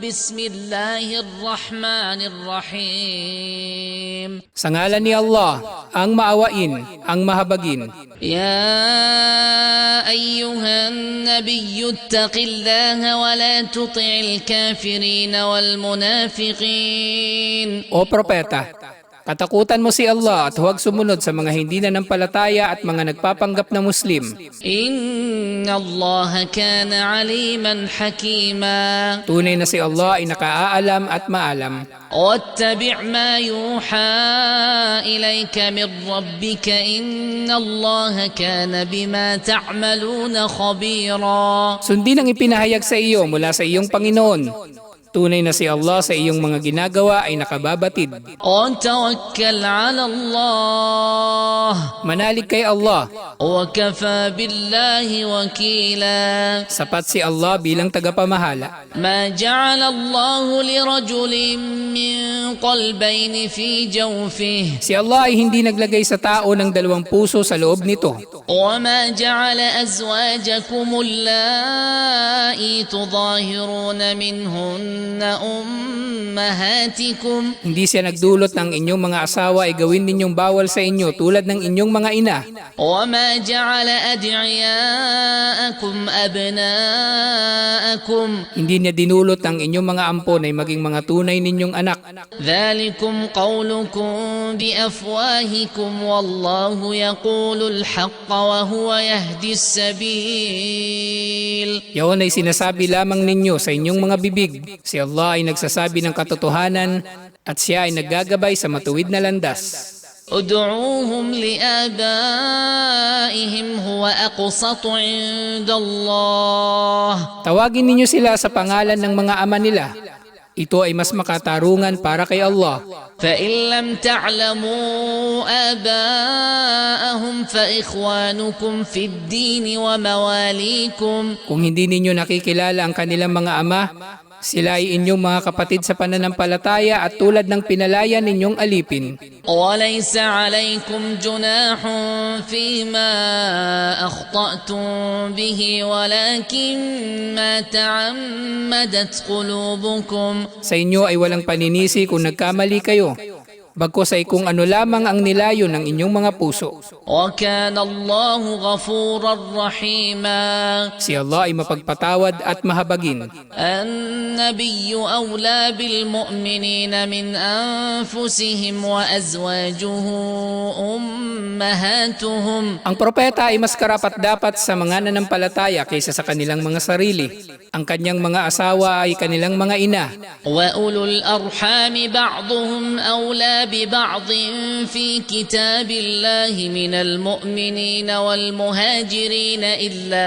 Bismillahirrahmanirrahim. Sa ngalan ni Allah, ang maawain, ang mahabagin. Ya ayyuhan nabiyyu ittaqillaha wa la tuti'il kafirin wal munafiqin. O propeta, katakutan mo si Allah at huwag sumunod sa mga hindi nanampalataya at mga nagpapanggap na Muslim. Inna Allah kana aliman hakima. Tunay na si Allah ay nakaaalam at maalam. واتبع ما يوحى إليك من ربك إن الله كان بما تعملون خبيرا. Sundin ang ipinahayag sa iyo mula sa iyong Panginoon. Tunay na si Allah sa iyong mga ginagawa ay nakababatid. وتوكل على الله Manalig kay Allah. وكفى بالله وكيلا. Sapat si Allah bilang tagapamahala. ما جعل الله لرجل من قلبين في جوفه Si Allah ay hindi naglagay sa tao ng dalawang puso sa loob nito. وما جعل أزواجكم اللائي تظاهرون منهن أمهاتكم. Hindi siya nagdulot ng inyong mga asawa ay gawin ninyong bawal sa inyo tulad ng inyong mga ina. وما جعل أدعياءكم أبناءكم. Hindi niya dinulot ng inyong mga ampon ay maging mga tunay ninyong anak. ذلكم قولكم بأفواهكم والله يقول الحق وهو يهدي السبيل. Yaon ay sinasabi lamang ninyo sa inyong mga bibig. Si Allah ay nagsasabi ng katotohanan at siya ay naggagabay sa matuwid na landas. ادعوهم لآبائهم هو أقسط عند الله. Tawagin ninyo sila sa pangalan ng mga ama nila. Ito ay mas makatarungan para kay Allah. فإن لم تعلموا آباءهم فإخوانكم في الدين ومواليكم. Kung hindi ninyo nakikilala ang kanilang mga ama, sila ay inyong mga kapatid sa pananampalataya at tulad ng pinalaya ninyong alipin. وليس عليكم جناح فيما أخطأتم به ولكن ما تعمدت قلوبكم. Sa inyo ay walang paninisi kung nagkamali kayo, bagkus ay kung ano lamang ang nilayo ng inyong mga puso. وكان الله غفورا رحيما. Si Allah ay mapagpatawad at mahabagin. النبي أولى بالمؤمنين من أنفسهم وأزواجه أمهاتهم. Ang propeta ay mas karapat-dapat sa mga nanampalataya kaysa sa kanilang mga sarili. Ang kanyang mga asawa ay kanilang mga ina. وأولو الأرحام بعضهم أولى ببعض في كتاب الله من المؤمنين والمهاجرين إلا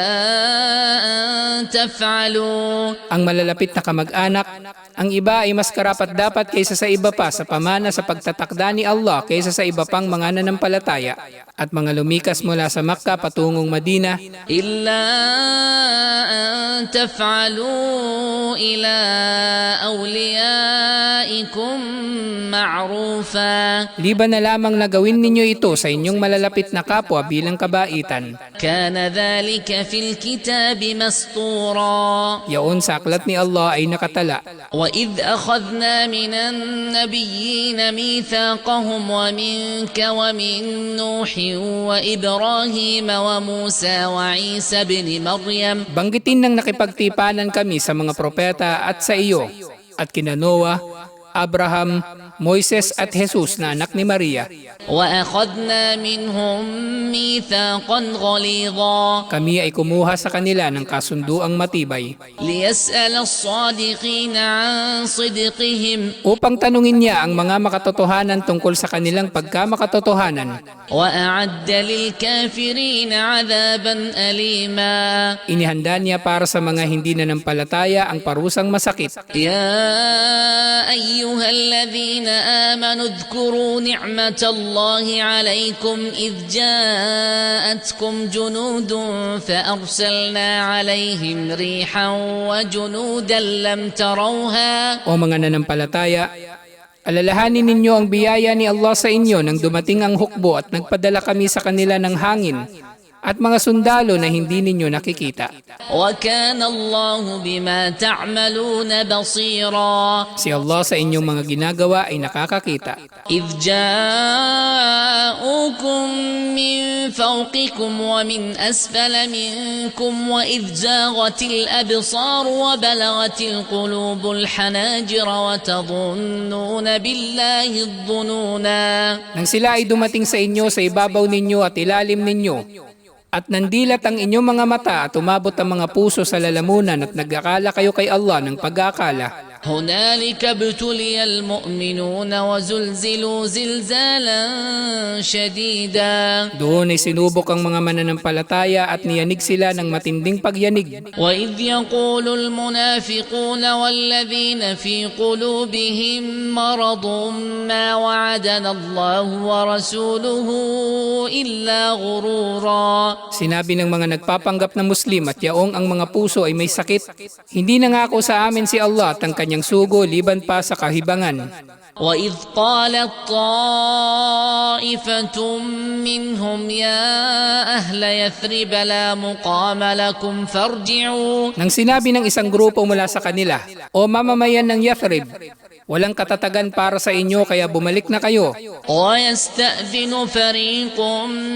أن تفعلوا. Ang malalapit na kamag-anak, ang iba ay mas karapat-dapat kaysa sa iba pa sa pamana sa pagtatakda ni Allah kaysa sa iba pang mga nanampalataya at mga lumikas mula sa Makkah patungong Madina. إلا أن تفعلوا إلى أوليائكم معروفا. Liban na lamang na gawin ninyo ito sa inyong malalapit na kapwa bilang kabaitan. كان ذلك في الكتاب مسطورا. Yaon sa aklat ni Allah ay nakatala. وإذ أخذنا من النبيين ميثاقهم ومنك ومن نوح وإبراهيم وموسى وعيسى بن مريم. Banggitin ng nakipagtipanan kami sa mga propeta at sa iyo at kina Noah, Abraham, Moises at Jesus na anak ni Maria. وأخذنا منهم ميثاقا غليظا. Kami ay kumuha sa kanila ng kasunduang matibay ليسأل الصادقين عن صدقهم upang tanungin niya ang mga makatotohanan tungkol sa kanilang pagkamakatotohanan. وأعد للكافرين عذابا أليما. Inihanda niya para sa mga hindi nanampalataya ang parusang masakit. يا أيها الذين آمنوا اذكروا نعمة الله عليكم إذ جاءتكم جنود فأرسلنا عليهم ريحا وجنودا لم تروها. O mga nanampalataya, alalahanin ninyo ang biyaya ni Allah sa inyo nang dumating ang hukbo at nagpadala kami sa kanila ng hangin at mga sundalo na hindi ninyo nakikita. وكان الله بما تعملون بصيرا Si Allah sa inyong mga ginagawa ay nakakakita. إذ جاءوكم من فوقكم ومن أسفل منكم وإذ زاغت الأبصار وبلغت القلوب الحناجر وتظنون بالله الظنونا. Nang sila ay dumating sa inyo sa ibabaw ninyo at ilalim ninyo, at nandilat ang inyong mga mata at umabot ang mga puso sa lalamunan at nag-akala kayo kay Allah ng pag-aakala. هنالك ابتلي المؤمنون وزلزلوا زلزالا شديدا. Doon ay sinubok ang mga mananampalataya at niyanig sila ng matinding pagyanig. وإذ يقول المنافقون والذين في قلوبهم مرض ما وعدنا الله ورسوله إلا غرورا. Sinabi ng mga nagpapanggap na Muslim at yaong ang mga puso ay may sakit, hindi nangako sa amin si Allah at ang kanyang sugo liban pa sa kahibangan. وإذ قالت طائفة منهم يا أهل يثرب لا مقام لكم فارجعوا. Nang sinabi ng isang grupo mula sa kanila, O mamamayan ng Yathrib, walang katatagan para sa inyo kaya bumalik na kayo. ويستأذن فريق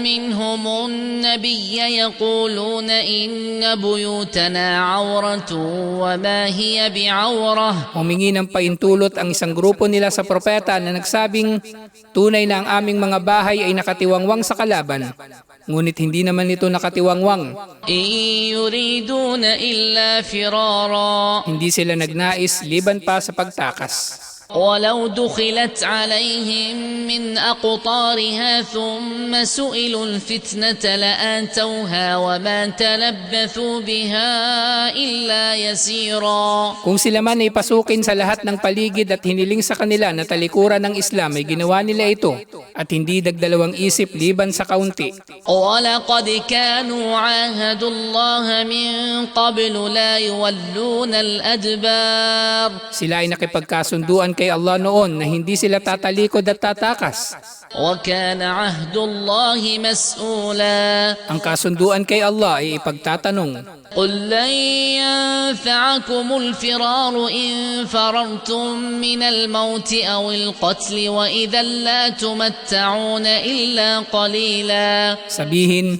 منهم النبي يقولون إن بيوتنا عورة وما هي بعورة. Humingi ng paintulot ang isang grupo nila sa propeta na nagsabing, tunay na ang aming mga bahay ay nakatiwangwang sa kalaban. Ngunit hindi naman ito nakatiwangwang. إن يريدون إلا فرارا. Hindi sila nagnais liban pa sa pagtakas. ولو دخلت عليهم من أقطارها ثم سئلوا الفتنة لآتوها وما تلبثوا بها إلا يسيرا. Kung sila man ay pasukin sa lahat ng paligid at hiniling sa kanila na talikuran ng Islam ay ginawa nila ito at hindi dagdalawang isip liban sa kaunti. ولقد كانوا عاهدوا الله من قبل لا يولون الأدبار. Sila ay nakipagkasunduan kay Allah noon na hindi sila tatalikod at tatakas. وكان عهد الله مسؤولا. Ang kasunduan kay Allah ay ipagtatanong. قل لن ينفعكم الفرار إن فررتم من الموت أو القتل وإذا لا تمتعون إلا قليلا. Sabihin,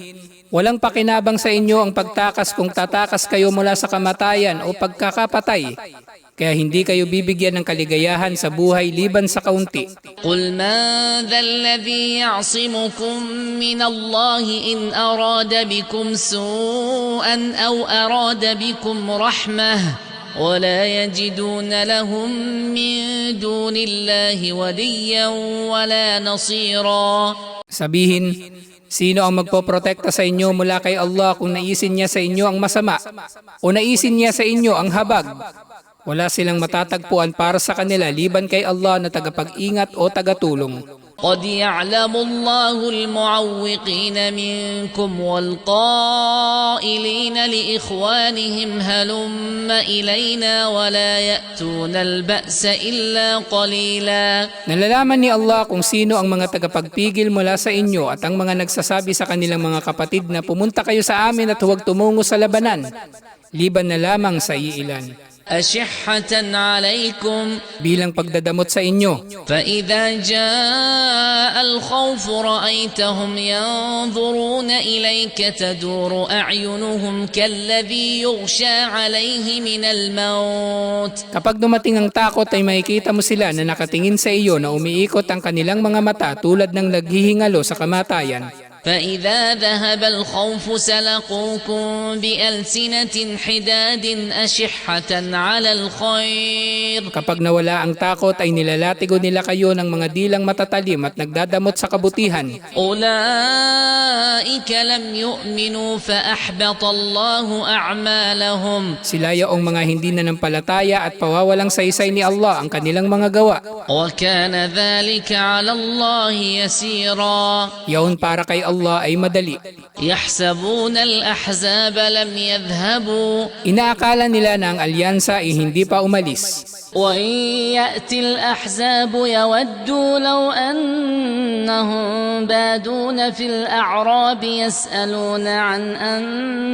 walang pakinabang sa inyo ang pagtakas kung tatakas kayo mula sa kamatayan o pagkakapatay. Kaya hindi kayo bibigyan ng kaligayahan sa buhay liban sa kaunti. قل من ذا الذي يعصمكم من الله إن أراد بكم سوءا أو أراد بكم رحمة ولا يجدون لهم من دون الله وليا ولا نصيرا. Sabihin, sino ang magpoprotekta sa inyo mula kay Allah kung naisin niya sa inyo ang masama o naisin niya sa inyo ang habag? Wala silang matatagpuan para sa kanila liban kay Allah na tagapag-ingat o tagatulong. قد يعلم الله المعوقين منكم والقائلين لإخوانهم هلم إلينا ولا يأتون البأس إلا قليلا. Nalalaman ni Allah kung sino ang mga tagapagpigil mula sa inyo at ang mga nagsasabi sa kanilang mga kapatid na pumunta kayo sa amin at huwag tumungo sa labanan, liban na lamang sa iilan. أشحة عليكم Bilang pagdadamot sa inyo, فإذا جاء الخوف رأيتهم ينظرون إليك تدور أعينهم كالذي يغشى عليه من الموت. kapag dumating ang takot ay makikita mo sila na nakatingin sa iyo na umiikot ang kanilang mga mata tulad ng naghihingalo sa kamatayan. فإذا ذهب الخوف سلقوكم بألسنة حداد أشحة على الخير. Kapag nawala ang takot ay nilalatigo nila kayo ng mga dilang matatalim at nagdadamot sa kabutihan. أولئك لم يؤمنوا فأحبط الله أعمالهم. Sila yaong mga hindi nanampalataya at pawawalang saysay ni Allah ang kanilang mga gawa. وكان ذلك على الله يسيرا. Yaon para kay Allah Allah ay madali. يحسبون الأحزاب لم يذهبوا Inaakala nila na ang alyansa ay hindi pa umalis. وإن يأتي الأحزاب يودوا لو أنهم بادون في الأعراب يسألون عن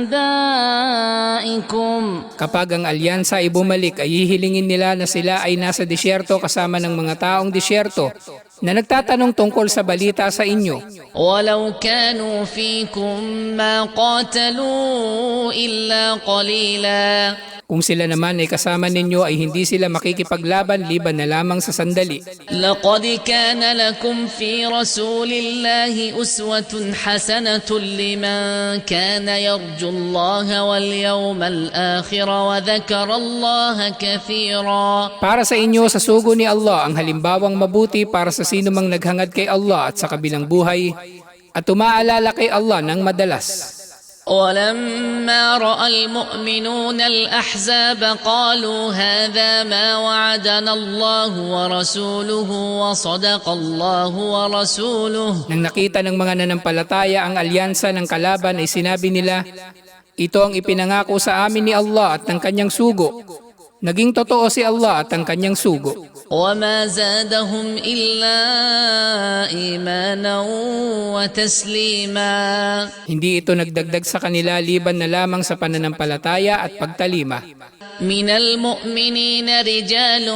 أنبائكم. Kapag ang alyansa ay bumalik ay hihilingin nila na sila ay nasa disyerto kasama ng mga taong disyerto na nagtatanong tungkol sa balita sa inyo. ولو كانوا فيكم ما قاتلوا إلا قليلا. Kung sila naman ay kasama ninyo ay hindi sila makikipaglaban liban na lamang sa sandali. لقد كان لكم في رسول الله أسوة حسنة لمن كان يرجو الله واليوم الآخر وذكر الله كثيرا. Para sa inyo sa sugo ni Allah ang halimbawang mabuti para sa sino mang naghangad kay Allah at sa kabilang buhay at umaalala kay Allah ng madalas. ولما رأى المؤمنون الأحزاب قالوا هذا ما وعدنا الله ورسوله وصدق الله ورسوله. Nang nakita ng mga nanampalataya ang alyansa ng kalaban ay sinabi nila, ito ang ipinangako sa amin ni Allah at ng kanyang sugo. Naging totoo si Allah at ang kanyang sugo. وما زادهم إلا إيمانا وتسليما. Hindi ito nagdagdag sa kanila liban na lamang sa pananampalataya at pagtalima. من المؤمنين رجال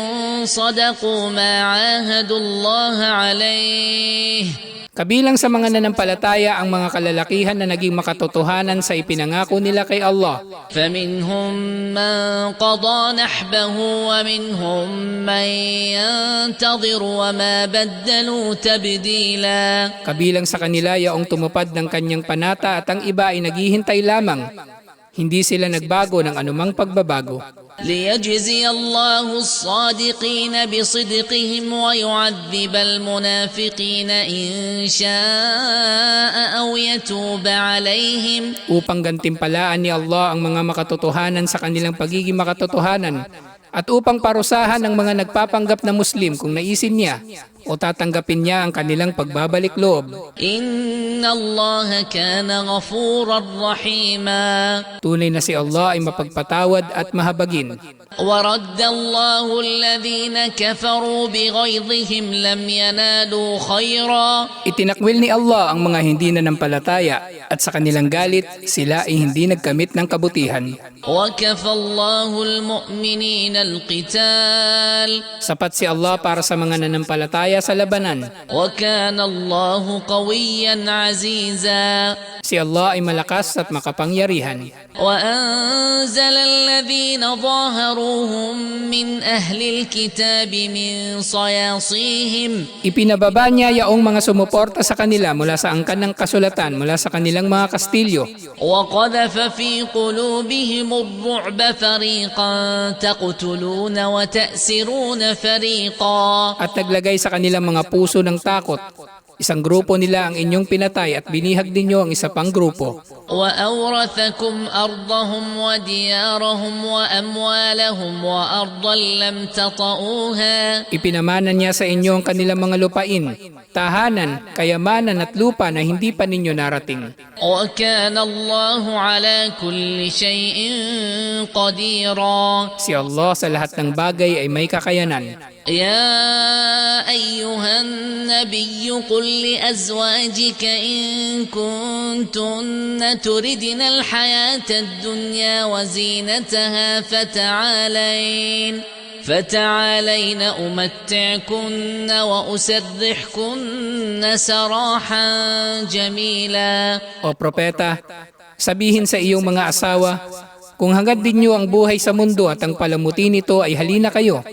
صدقوا ما عاهدوا الله عليه. Kabilang sa mga nanampalataya ang mga kalalakihan na naging makatotohanan sa ipinangako nila kay Allah. فمنهم من قضى نحبه ومنهم من ينتظر وما بدلوا تبديلا. Kabilang sa kanila yaong tumupad ng kanyang panata at ang iba ay naghihintay lamang. Hindi sila nagbago ng anumang pagbabago. ليجزي الله الصادقين بصدقهم ويعذب المنافقين إن شاء أو يتوب عليهم. Upang gantimpalaan ni Allah ang mga makatotohanan sa kanilang pagiging makatotohanan at upang parusahan ang mga nagpapanggap na Muslim kung naisin niya o tatanggapin niya ang kanilang pagbabalik loob. إن الله كان غفورا رحيما. Tunay na si Allah ay mapagpatawad at mahabagin. ورد الله الذين كفروا بغيظهم لم ينالوا خيرا. Itinakwil ni Allah ang mga hindi nanampalataya at sa kanilang galit sila ay hindi nagkamit ng kabutihan. وكفى الله المؤمنين القتال. Sapat si Allah para sa mga nanampalataya sa labanan. وكان الله قويا عزيزا. Si Allah ay malakas at makapangyarihan. وأنزل الذين ظاهروهم من أهل الكتاب من صياصيهم. Ipinababa niya yaong mga sumuporta sa kanila mula sa angkan ng kasulatan mula sa kanilang mga kastilyo. وقذف في قلوبهم الرعب فريقا تقتلون وتأسرون فريقا. At naglagay sa kanilang mga puso ng takot. Isang grupo nila ang inyong pinatay at binihag ninyo ang isa pang grupo. وأورثكم أرضهم وديارهم وأموالهم وأرضا لم تطئوها. Ipinamana niya sa inyo ang kanilang mga lupain, tahanan, kayamanan at lupa na hindi pa ninyo narating. وكان الله على كل شيء قديرا. Si Allah sa lahat ng bagay ay may kakayanan. يا أيها النبي قل لأزواجك إن كنتن تردن الحياة الدنيا وزينتها فتعالين أمتعكن وأسرحكن سراحا جميلا. O propeta, sabihin sa iyong mga asawa, kung hangad din niyo ang buhay sa mundo at ang palamuti nito ay halina kayo.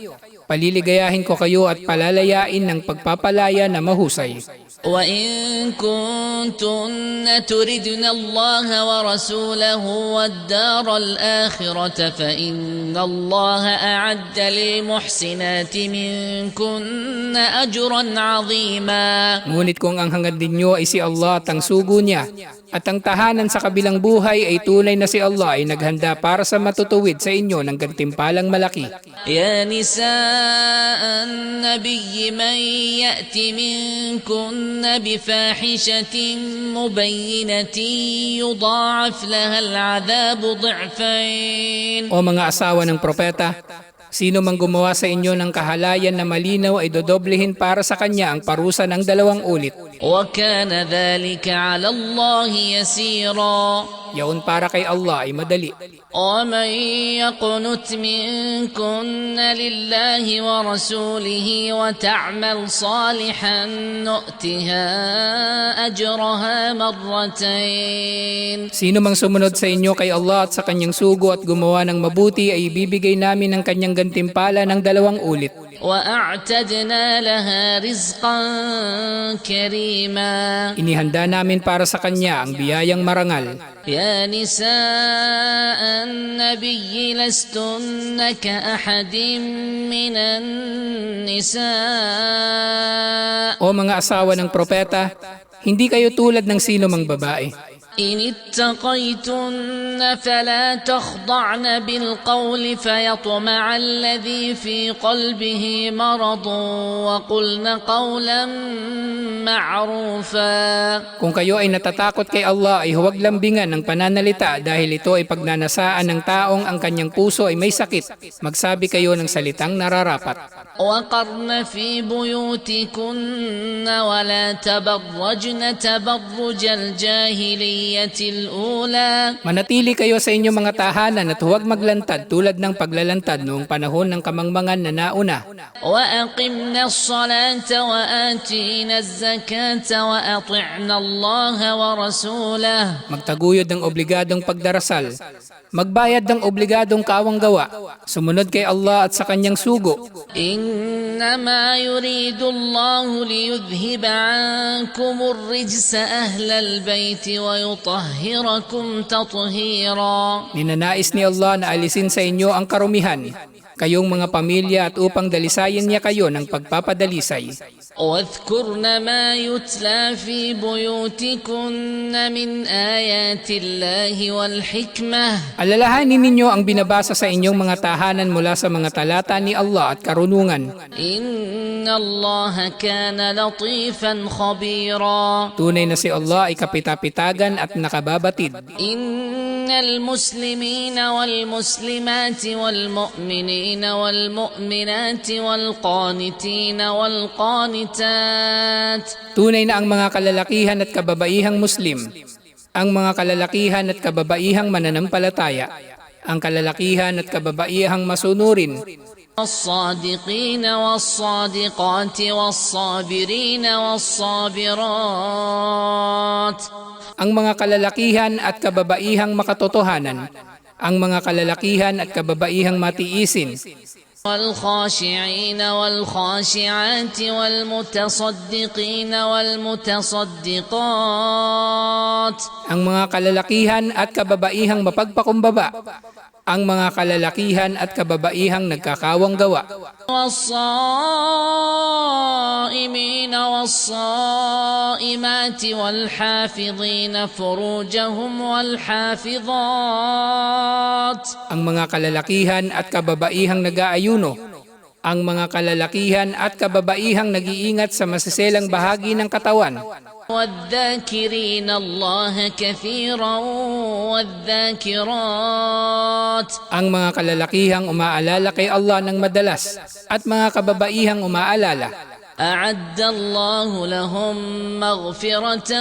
Paliligayahin ko kayo at palalayain ng pagpapalaya na mahusay. وإن كنتن تردن الله ورسوله والدار الآخرة فإن الله أعد للمحسنات منكن أجرا عظيما. Ngunit kung ang hangad ninyo ay si Allah at ang sugo niya, At ang tahanan sa kabilang buhay ay tunay na si Allah ay naghanda para sa matutuwid sa inyo ng gantimpalang malaki. يا نساء النبي من يأت منكن بفاحشة مبينة يضاعف لها العذاب ضعفين. O mga asawa ng propeta, sino mang gumawa sa inyo ng kahalayan na malinaw ay dodoblehin para sa kanya ang parusa ng 2 ulit. وكان ذلك على الله يسيرا. Yaon para kay Allah ay madali. ومن يقنت منكن لله ورسوله وتعمل صالحا نؤتها أجرها مرتين. Sino mang sumunod sa inyo kay Allah at sa kanyang sugo at gumawa ng mabuti ay ibibigay namin ang kanyang gantimpala ng 2 ulit. وأعتدنا لها رزقا كريما. Inihanda namin para sa kanya ang biyayang marangal. يا نساء النبي لستن كأحد من النساء. O mga asawa ng propeta, hindi kayo tulad ng sino mang babae. إن اتقيتن فلا تخضعن بالقول فيطمع الذي في قلبه مرض وقلن قولا معروفا. Kung kayo ay natatakot kay Allah ay huwag lambingan ng pananalita dahil ito ay pagnanasaan ng taong ang kanyang puso ay may sakit. Magsabi kayo ng salitang nararapat. وقرن في بيوتكن ولا تبرجن تبرج الجاهلية الأولى. Manatili kayo sa inyong mga tahanan at huwag maglantad tulad ng paglalantad noong panahon ng kamangmangan na nauna. وأقمنا الصلاة وآتينا الزكاة وأطعنا الله ورسوله. Magtaguyod ng obligadong pagdarasal. Magbayad ng obligadong kawanggawa. Sumunod kay Allah at sa kanyang sugo. إنما يريد الله ليذهب عنكم الرجس أهل البيت ويطهركم تطهيرا. Ninanais ni Allah na alisin sa inyo ang karumihan, kayong mga pamilya at upang dalisayin niya kayo ng pagpapadalisay. واذكرن ما يتلى في بيوتكن من آيات الله والحكمة. Alalahanin ninyo ang binabasa sa inyong mga tahanan mula sa mga talata ni Allah at karunungan. إن الله كان لطيفا خبيرا. Tunay na si Allah ay kapitapitagan at nakababatid. إن المسلمين والمسلمات والمؤمنين والمؤمنات والقانتين والقانتات. Tunay na ang mga kalalakihan at kababaihang Muslim, ang mga kalalakihan at kababaihang mananampalataya, ang kalalakihan at kababaihang masunurin, الصادقين والصادقات والصابرين والصابرات. ang mga kalalakihan at kababaihang makatotohanan, ang mga kalalakihan at kababaihang matiisin, والخاشعين والخاشعات والمتصدقين والمتصدقات. ang mga kalalakihan at kababaihang mapagpakumbaba, ang mga kalalakihan at kababaihang nagkakawanggawa, والصائمين والصائمات والحافظين فروجهم والحافظات. ang mga kalalakihan at kababaihang nag-aayuno, ang mga kalalakihan at kababaihang nag-iingat sa masiselang bahagi ng katawan, والذاكرين الله كثيرا والذاكرات. ang mga kalalakihang umaalala kay Allah ng madalas at mga kababaihang umaalala. أعد الله لهم مغفرة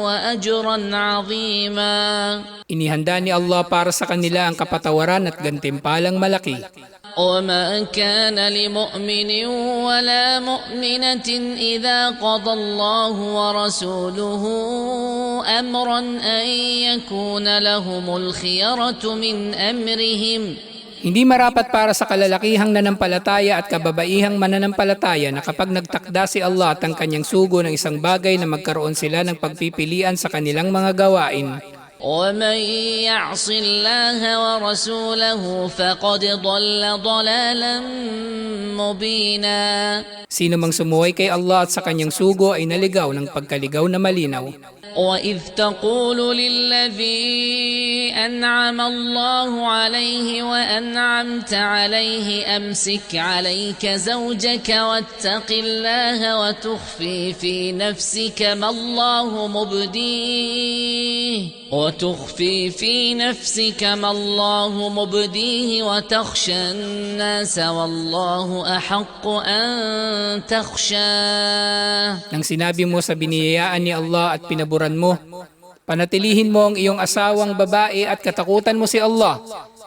وأجرا عظيما. Inihanda ni Allah para sa kanila ang kapatawaran at gantimpalang malaki. وما كان لمؤمن ولا مؤمنة إذا قضى الله ورسوله أمرا أن يكون لهم الخيرة من أمرهم. Hindi marapat para sa kalalakihang nanampalataya at kababaihang mananampalataya na kapag nagtakda si Allah at ang kanyang sugo ng isang bagay na magkaroon sila ng pagpipilian sa kanilang mga gawain, ومن يعص الله ورسوله فقد ضل ضلالا مبينا. Sino mang sumuway kay Allah at sa kanyang sugo ay naligaw ng pagkaligaw na malinaw. وإذ تقول للذي أنعم الله عليه وأنعمت عليه أمسك عليك زوجك واتق الله وتخفي في نفسك ما الله مبديه وتخشى الناس والله أحق أن تخشاه. Nang sinabi mo sa biniyayaan ni Allah at pinaburan mo, panatilihin mo ang iyong asawang babae at katakutan mo si Allah,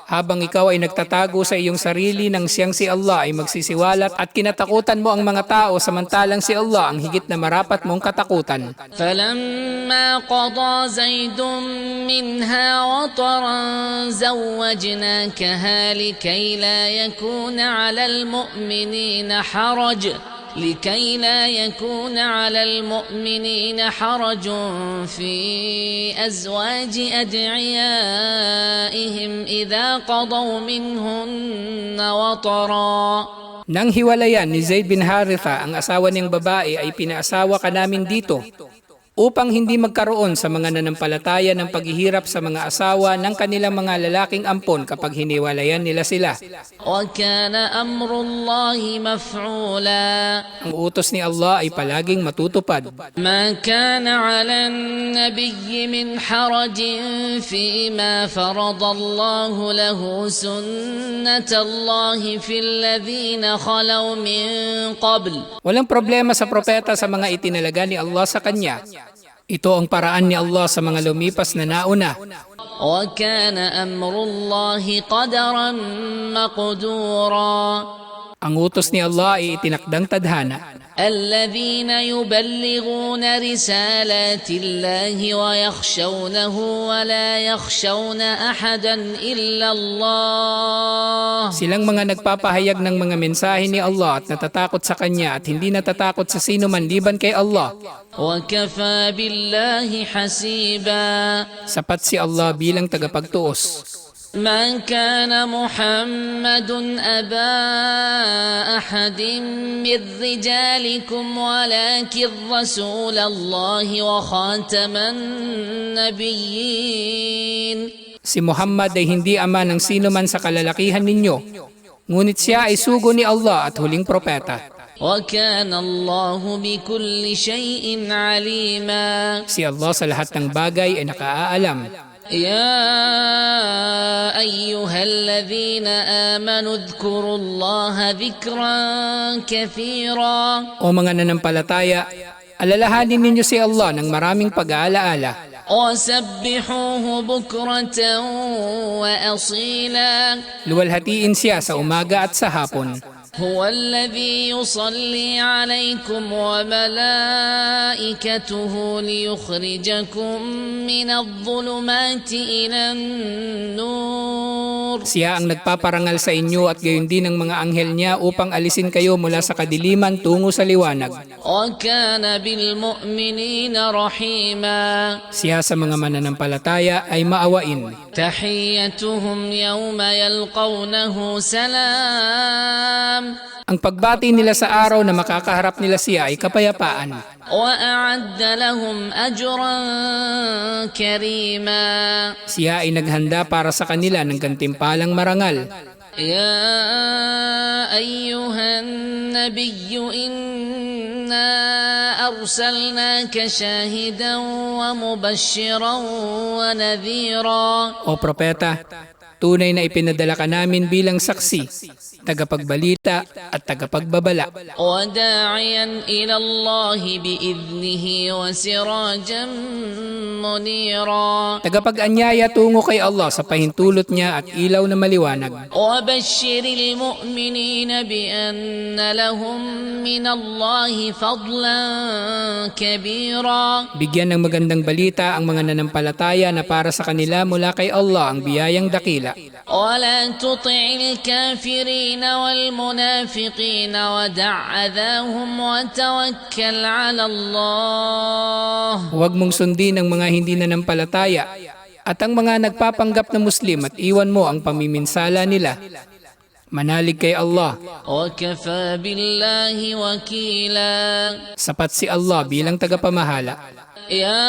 habang ikaw ay nagtatago sa iyong sarili nang siyang si Allah ay magsisiwalat at kinatakutan mo ang mga tao samantalang si Allah ang higit na marapat mong katakutan. فلما قضى زيد منها وطرا زوجناكها لكي لا يكون على المؤمنين حرج في أزواج أدعيائهم إذا قضوا منهن وطرا. Nang hiwalayan ni Zaid bin Haritha ang asawa niyang babae ay pinaasawa ka namin dito upang hindi magkaroon sa mga nanampalataya ng paghihirap sa mga asawa ng kanilang mga lalaking ampon kapag hiniwalayan nila sila. وكان أمر الله مفعولا. Ang utos ni Allah ay palaging matutupad. ما كان على النبي من حرج فيما فرض الله له سنة الله في الذين خلوا من قبل. Walang problema sa propeta sa mga itinalaga ni Allah sa kanya. Ito ang paraan ni Allah sa mga lumipas na nauna. وكان أمر الله قدرا مقدورا. Ang utos ni Allah ay itinakdang tadhana. الذين يبلغون رسالات الله ويخشونه ولا يخشون أحدا إلا الله. Silang mga nagpapahayag ng mga mensahe ni Allah at natatakot sa Kanya at hindi natatakot sa sino man liban kay Allah. وكفى بالله حسيبا. Sapat si Allah bilang tagapagtuos. ما كان محمد أبا أحد من رجالكم ولكن رسول الله وخاتم النبيين. Si Muhammad ay hindi ama ng sino man sa kalalakihan ninyo, ngunit siya ay sugo ni Allah at huling propeta. وكان الله بكل شيء عليما. Si Allah sa lahat ng bagay ay nakaaalam. يا أيها الذين آمنوا اذكروا الله ذكرا كثيرا. O mga nanampalataya, alalahanin ninyo si Allah ng maraming pag-aalaala. وسبحوه بكرة وأصيلا. Luwalhatiin siya sa umaga at sa hapon. هو الذي يصلي عليكم وملائكته ليخرجكم من الظلمات إلى النور. Siya ang nagpaparangal sa inyo at gayon din ang mga anghel niya upang alisin kayo mula sa kadiliman tungo sa liwanag. وكان بالمؤمنين رحيما. Siya sa mga mananampalataya ay maawain. تحيتهم يوم يلقونه سلام. Ang pagbati nila sa araw na makakaharap nila siya ay kapayapaan. وأعد لهم أجرا كريما. Siya ay naghanda para sa kanila ng gantimpalang marangal. يا أيها النبي إنا أرسلناك شاهدا ومبشرا ونذيرا. O propeta, tunay na ipinadala ka namin bilang saksi, tagapagbalita at tagapagbabala. وداعيا إلى الله بإذنه وسراجا منيرا. Tagapag-anyaya tungo kay Allah sa pahintulot niya at ilaw na maliwanag. وبشر المؤمنين بأن لهم من الله فضلا كبيرا. Bigyan ng magandang balita ang mga nanampalataya na para sa kanila mula kay Allah ang biyayang dakila. ولا تطع الكافرين والمنافقين ودع أذاهم وتوكل على الله. Huwag mong sundin ang mga hindi nanampalataya At ang mga nagpapanggap na Muslim at iwan mo ang pamiminsala nila, manalig kay Allah. وكفى بالله وكيلا. Sapat si Allah bilang tagapamahala. يا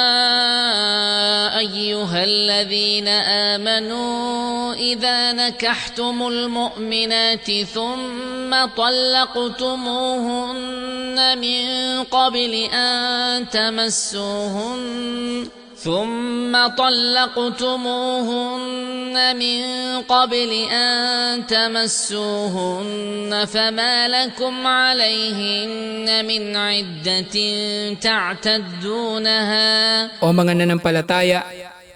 أيها الذين آمنوا إذا نكحتم المؤمنات ثم طلقتموهن من قبل أن تمسوهن فما لكم عليهن من عدة تعتدونها. O mga nanampalataya,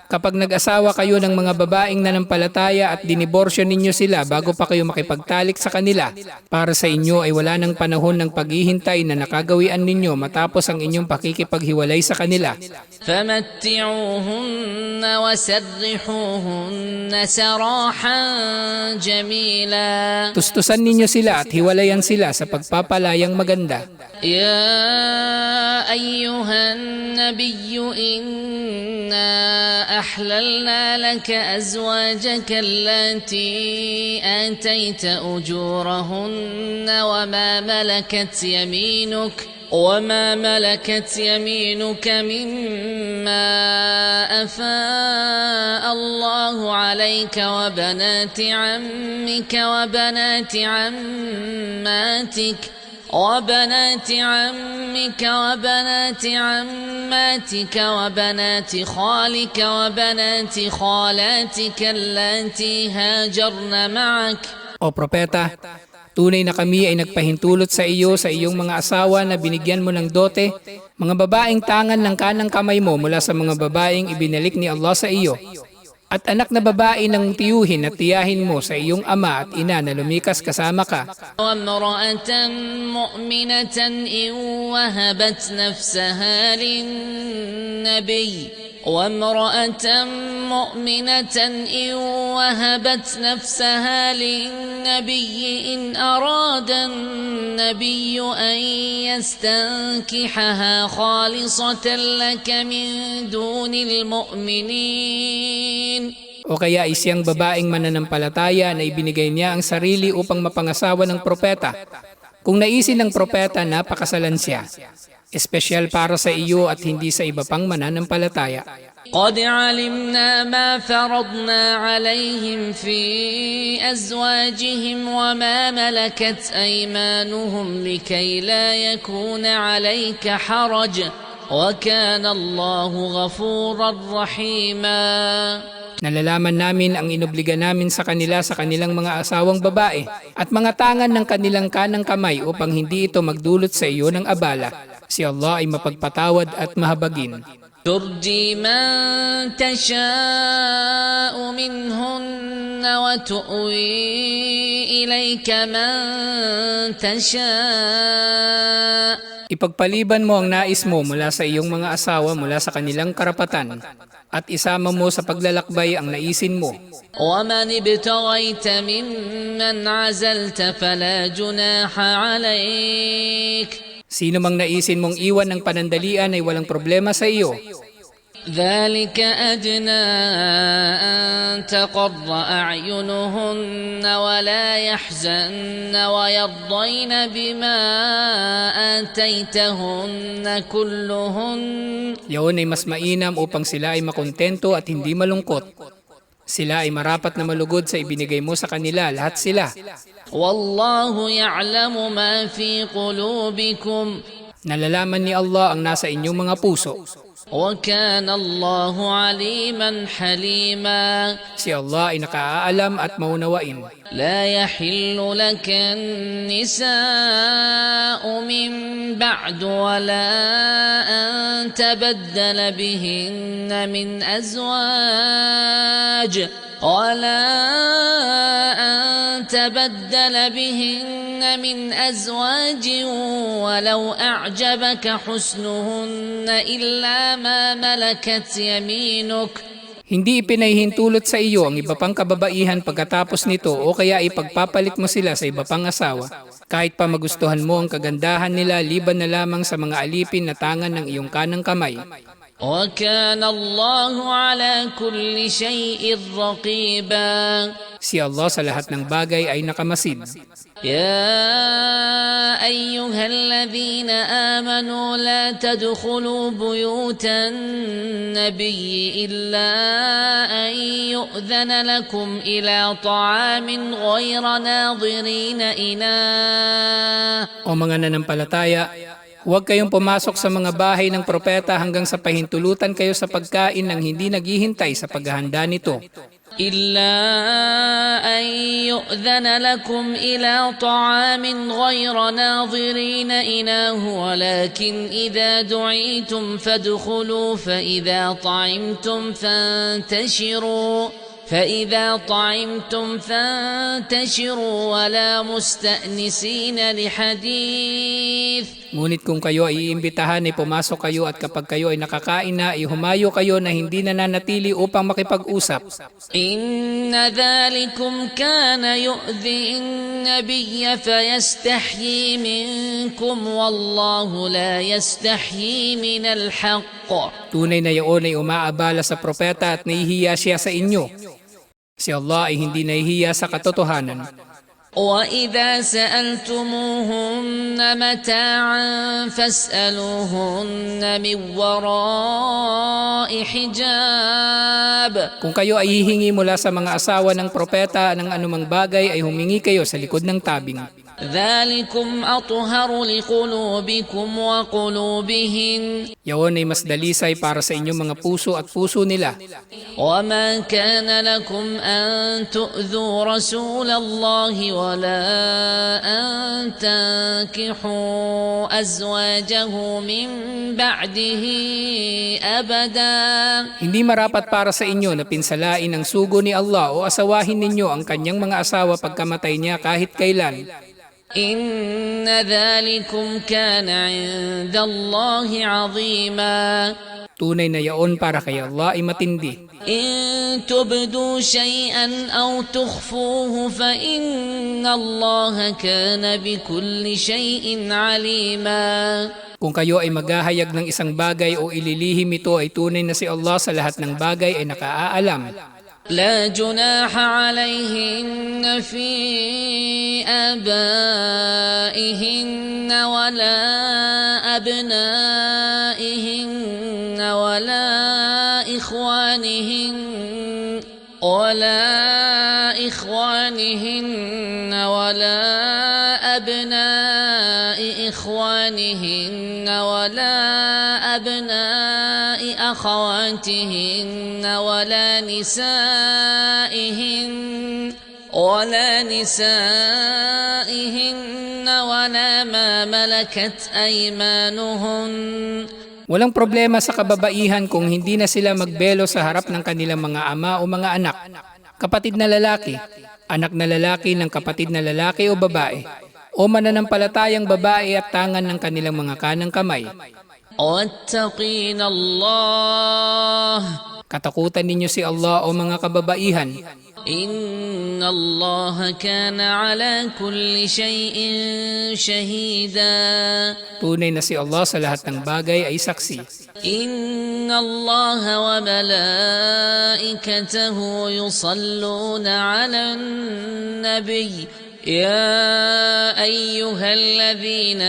kapag nag-asawa kayo ng mga babaeng nanampalataya at diniborsyo ninyo sila bago pa kayo makipagtalik sa kanila, para sa inyo ay wala ng panahon ng paghihintay na nakagawian ninyo matapos ang inyong pakikipaghiwalay sa kanila. فمتعوهن وسرحوهن سراحا جميلا. Tustusan ninyo sila at hiwalayan sila sa pagpapalayang maganda. يا أيها النبي إنا أحللنا لك أزواجك اللاتي آتيت أجورهن وما ملكت يمينك مما أفاء الله عليك وبنات عمك وبنات عماتك وبنات خالك وبنات خالاتك اللاتي هاجرن معك. O propeta, tunay na kami ay nagpahintulot sa iyo sa iyong mga asawa na binigyan mo ng dote, mga babaeng tangan ng kanang kamay mo mula sa mga babaeng ibinalik ni Allah sa iyo, at anak na babae ng tiyuhin at tiyahin mo sa iyong ama at ina na lumikas kasama ka. وامرأة مؤمنة إن وهبت نفسها للنبي إن أراد النبي أن يستنكحها خالصة لك من دون المؤمنين. O kaya isiyang babaeng mananampalataya na ibinigay niya ang sarili upang mapangasawa ng propeta. Kung naisin ng propeta na pakasalan siya, espesyal para sa iyo at hindi sa iba pang mananampalataya. قد علمنا ما فرضنا عليهم في أزواجهم وما ملكت أيمانهم لكي لا يكون عليك حرج وكان الله غفورا رحيما. Nalalaman namin ang inobliga namin sa kanila sa kanilang mga asawang babae at mga tangan ng kanilang kanang kamay upang hindi ito magdulot sa iyo ng abala. Si Allah ay mapagpatawad at mahabagin. ترجي من تشاء منهن وتؤوي إليك من تشاء. Ipagpaliban mo ang nais mo mula sa iyong mga asawa mula sa kanilang karapatan at isama mo sa paglalakbay ang naisin mo. ومن ابتغيت ممن عزلت فلا جناح عليك. Sino mang naisin mong iwan ng panandalian ay walang problema sa iyo. ذلك أدنى أن تقر أعينهن ولا يحزن ويرضين بما آتيتهن كلهن. Yaon ay mas mainam upang sila ay makontento at hindi malungkot. Sila ay marapat na malugod sa ibinigay mo sa kanila, lahat sila. والله يعلم ما في قلوبكم. Nalalaman ni Allah ang nasa inyong mga puso. وكان الله عليما حليما. Si Allah ay nakaalam at maunawain. لا يحل لك النساء من بعد ولا أن تبدل بهن من أزواج ولو أعجبك حسنهن إلا ما ملكت يمينك. Hindi ipinahihintulot sa iyo ang iba pang kababaihan pagkatapos nito o kaya ipagpapalit mo sila sa iba pang asawa. Kahit pa magustuhan mo ang kagandahan nila liban na lamang sa mga alipin na tangan ng iyong kanang kamay. وكان الله على كل شيء رقيبا Si Allah sa lahat ng bagay ay nakamasid. يا أيها الذين آمنوا لا تدخلوا بيوت النبي إلا أن يؤذن لكم إلى طعام غير ناظرين إناه. O mga nananampalataya, huwag kayong pumasok sa mga bahay ng propeta hanggang sa pahintulutan kayo sa pagkain ng hindi naghihintay sa paghahanda nito. إلا أن يؤذن لكم إلى طعام غير ناظرين إناه ولكن إذا دعيتم فادخلوا فإذا طعمتم فانتشروا ولا مستأنسين لحديث. Ngunit kung kayo ay iimbitahan ay pumasok kayo at kapag kayo ay nakakain na ay humayo kayo na hindi nananatili upang makipag-usap. إن ذلكم كان يؤذي النبي فيستحيي منكم والله لا يستحيي من الحق. Tunay na yaon ay umaabala sa propeta at nahihiya siya sa inyo. Si Allah ay hindi nahihiya sa katotohanan. وإذا سألتموهن متاعا فاسألوهن من وراء حجاب. Kung kayo ay hihingi mula sa mga asawa ng propeta ng anumang bagay ay humingi kayo sa likod ng tabing. ذلكم أطهر لقلوبكم وقلوبهن. Yaon ay mas dalisay para sa inyong mga puso at puso nila. وما كان لكم أن تؤذوا رسول الله ولا أن تنكحوا أزواجه من بعده أبدا. Hindi marapat para sa inyo na pinsalain ang sugo ni Allah o asawahin ninyo ang kanyang mga asawa pagkamatay niya kahit kailan. إن ذلكم كان عند الله عظيما. Tunay na yaon para kay Allah ay matindi. إن تبدوا شيئا أو تخفوه فإن الله كان بكل شيء عليما. Kung kayo ay maghahayag ng isang bagay o ililihim ito ay tunay na si Allah sa lahat ng bagay ay nakaalam. لا جناح عليهن في آبائهن ولا أبنائهن ولا إخوانهن ولا أبناء إخوانهن ولا أبناء أخواتهن ولا نسائهن ولا ما ملكت أيمانهن. Walang problema sa kababaihan kung hindi na sila magbelo sa harap ng kanilang mga ama o mga anak, kapatid na lalaki, anak na lalaki ng kapatid na lalaki o babae, o mananampalatayang babae at tangan ng kanilang mga kanang kamay. واتقين الله Katakutan ninyo si Allah o mga kababaihan. إن الله كان على كل شيء شهيدا. Tunay na si Allah sa lahat ng bagay ay saksi. إن الله وملائكته يصلون على النبي يا أيها الذين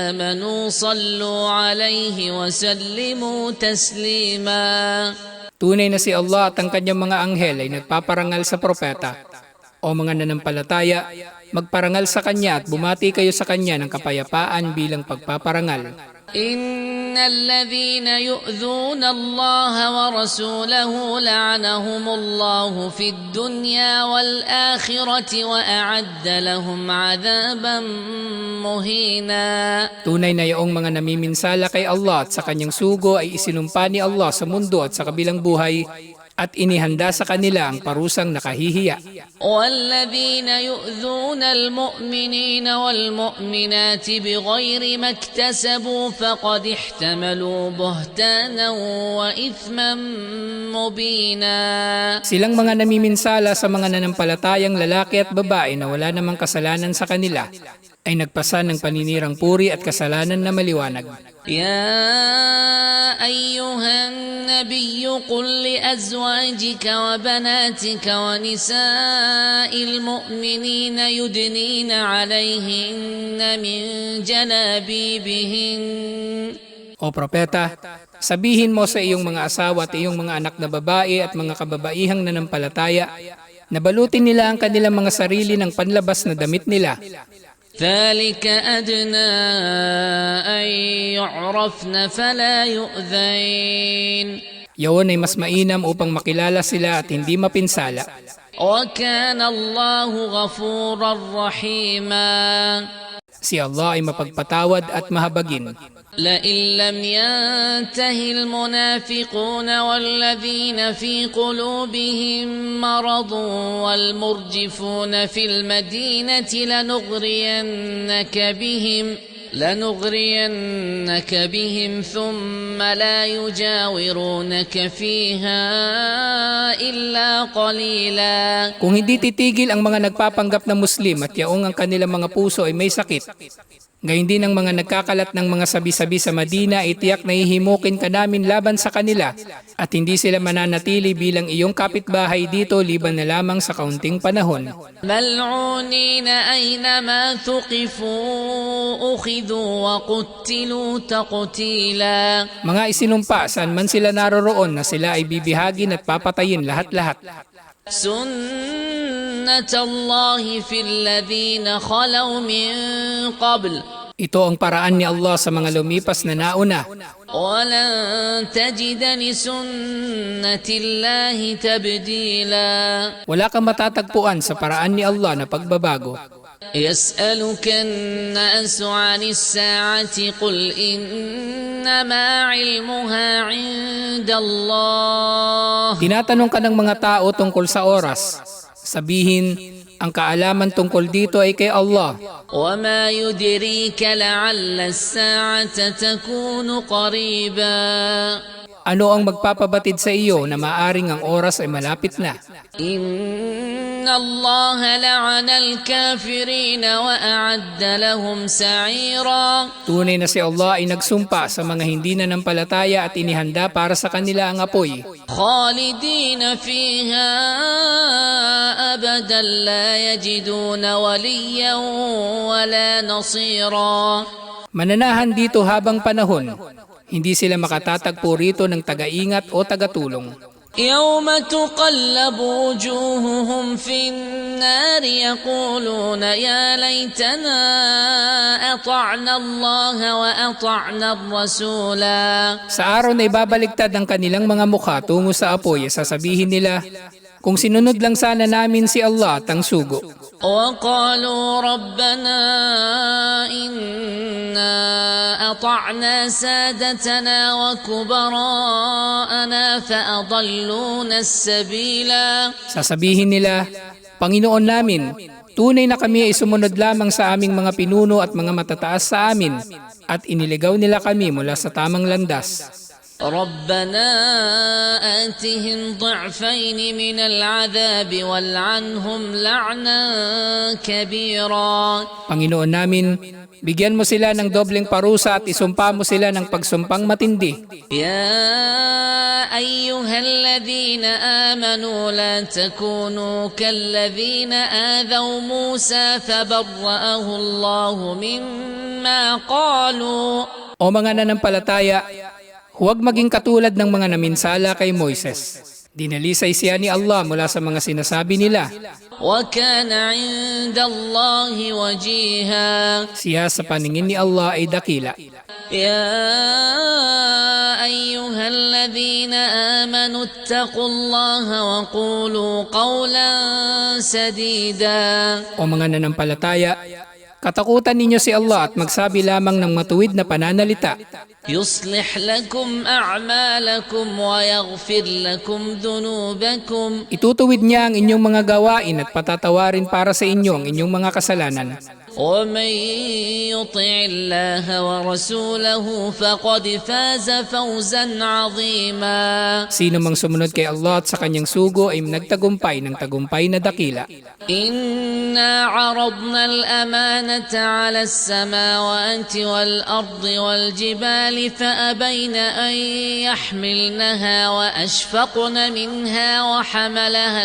آمنوا صلوا عليه وسلموا تسليما. Tunay na si Allah at ang kanyang mga anghel ay nagpaparangal sa propeta. O mga nanampalataya, magparangal sa kanya at bumati kayo sa kanya ng kapayapaan bilang pagpaparangal. إن الذين يؤذون الله ورسوله لعنهم الله في الدنيا والآخرة وأعد لهم عذابا مهينا. Tunay na yaong mga namiminsala kay Allah at sa kanyang sugo ay isinumpa ni Allah sa mundo at sa kabilang buhay at inihanda sa kanila ang parusang nakahihiya. والذين يؤذون المؤمنين والمؤمنات بغير ما اكتسبوا فقد احتملوا بهتانا وإثما مبينا. Silang mga namiminsala sa mga nanampalatayang lalaki at babae na wala namang kasalanan sa kanila ay nagpasa ng paninirang puri at kasalanan na maliwanag. يا أيها النبي قل لأزواجك وبناتك ونساء المؤمنين يدنين عليهن من جلابيبهن. O propeta, sabihin mo sa iyong mga asawa at iyong mga anak na babae at mga kababaihang nanampalataya na balutin nila ang kanilang mga sarili ng panlabas na damit nila. ذلك أدنى أن يعرفن فلا يؤذين. Yaon ay mas mainam upang makilala sila at hindi mapinsala. وكان الله غفورا رحيما. Si Allah ay mapagpatawad at mahabagin. لئن لم ينته المنافقون والذين في قلوبهم مرض والمرجفون في المدينة لنغرينك بهم ثم لا يجاورونك فيها إلا قليلا. Kung hindi titigil ang mga nagpapanggap na Muslim at yaong ang kanilang mga puso ay may sakit, gayon din ang mga nagkakalat ng mga sabi-sabi sa Madina, itiyak na hihimukin ka namin laban sa kanila at hindi sila mananatili bilang iyong kapitbahay dito liban na lamang sa kaunting panahon. ملعونين أينما ثقفوا أخذوا وقتلوا تقتيلا. Mga isinumpa saan man sila naroroon na sila ay bibihagin at papatayin lahat-lahat. سنة الله في الذين خلوا من قبل. Ito ang paraan ni Allah sa mga lumipas na nauna. ولن تجد لسنة الله تبديلا. Wala kang matatagpuan sa paraan ni Allah na pagbabago. يسألك الناس عن الساعة قل إنما علمها عند الله. Tinatanong ka ng mga tao tungkol sa oras. Sabihin, ang kaalaman tungkol dito ay kay Allah. وما يدريك لعل الساعة تكون قريبا. Ano ang magpapabatid sa iyo na maaring ang oras ay malapit na? إن الله لعن الكافرين وأعد لهم سعيرا. Tunay na si Allah ay nagsumpa sa mga hindi nanampalataya at inihanda para sa kanila ang apoy. خالدين فيها أبدا لا يجدون وليا ولا نصيرا. Mananahan dito habang panahon. Hindi sila makatatagpo rito ng taga-ingat o tagatulong. يوم تقلب وجوههم في النار يقولون يا ليتنا أطعنا الله وأطعنا الرسولا. Sa araw na ibabaligtad ang kanilang mga mukha tungo sa apoy, sasabihin nila, kung sinunod lang sana namin si Allah at ang sugo. وقالوا ربنا إنا أطعنا سادتنا وكبراءنا فأضلونا السبيلا. Sasabihin nila, Panginoon namin, tunay na kami ay sumunod lamang sa aming mga pinuno at mga matataas sa amin at iniligaw nila kami mula sa tamang landas. ربنا آتهم ضعفين من العذاب والعنهم لعنا كبيرا. Panginoon namin, bigyan mo sila ng dobleng parusa at isumpa mo sila ng pagsumpang matindi. يا أيها الذين آمنوا لا تكونوا كالذين آذوا موسى فبرأه الله مما قالوا. O mga nanampalataya, huwag maging katulad ng mga naminsala kay Moises. Dinalisay siya ni Allah mula sa mga sinasabi nila. وكان عند الله وجيها. Siya sa paningin ni Allah ay dakila. يا أيها الذين آمنوا اتقوا الله وقولوا قولا سديدا. O mga nanampalataya, katakutan ninyo si Allah at magsabi lamang ng matuwid na pananalita. يصلح لكم أعمالكم ويغفر لكم ذنوبكم Itutuwid niya ang inyong mga gawain at patatawarin para sa inyo ang inyong mga kasalanan. ومن يطع الله ورسوله فقد فاز فوزا عظيما Sino mang sumunod kay Allah at sa kanyang sugo ay nagtagumpay ng tagumpay na dakila. إنا عرضنا الأمانة على السماوات والأرض والجبال فأبين أن يحملنها وأشفقن منها وحملها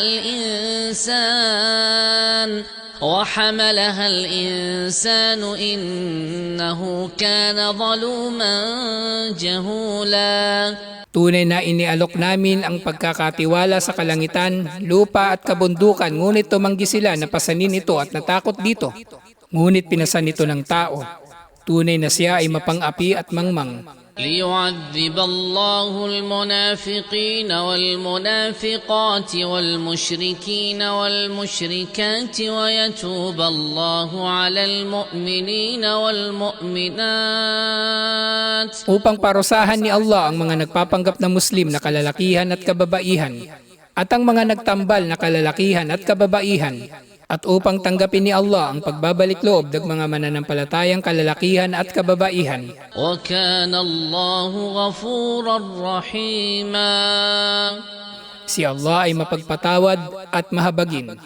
الإنسان إنه كان ظلوما جهولا Tunay na inialok namin ang pagkakatiwala sa kalangitan, lupa at kabundukan, ngunit tumanggi sila na pasanin ito at natakot dito. Ngunit pinasan ito ng tao. Tunay na siya ay mapang-api at mangmang. ليعذب الله المنافقين والمنافقات والمشركين والمشركات ويتوب الله على المؤمنين والمؤمنات Upang parusahan ni Allah ang mga nagpapanggap na Muslim na kalalakihan at kababaihan, at ang mga nagtambal na kalalakihan at kababaihan, at upang tanggapin ni Allah ang pagbabalik loob ng mga mananampalatayang kalalakihan at kababaihan. وكان الله غفورا رحيما Si Allah ay mapagpatawad at mahabagin.